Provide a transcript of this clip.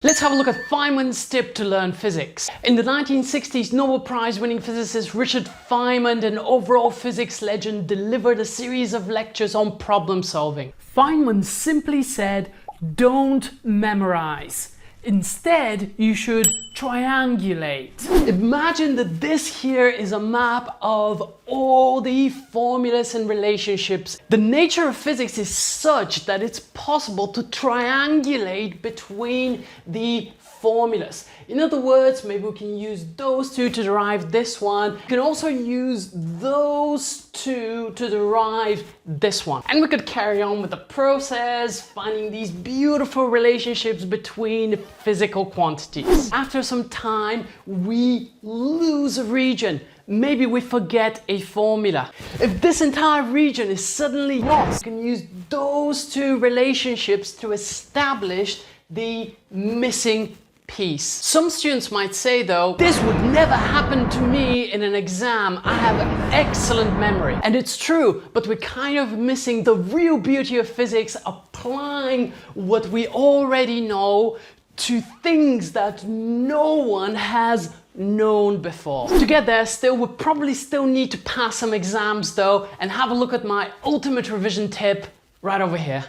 Let's have a look at Feynman's tip to learn physics. In the 1960s, Nobel Prize-winning physicist Richard Feynman, an overall physics legend, delivered a series of lectures on problem solving. Feynman simply said, don't memorize. Instead, you should triangulate. Imagine that this here is a map of all the formulas and relationships. The nature of physics is such that it's possible to triangulate between the formulas. In other words, maybe we can use those two to derive this one. We can also use those two to derive this one. And we could carry on with the process, finding these beautiful relationships between physical quantities. After some time, we lose a region. Maybe we forget a formula. If this entire region is suddenly lost, we can use those two relationships to establish the missing piece. Some students might say though, this would never happen to me in an exam. I have excellent memory. And it's true, but we're kind of missing the real beauty of physics, applying what we already know to things that no one has known before. To get there still, we probably still need to pass some exams though, and have a look at my ultimate revision tip right over here.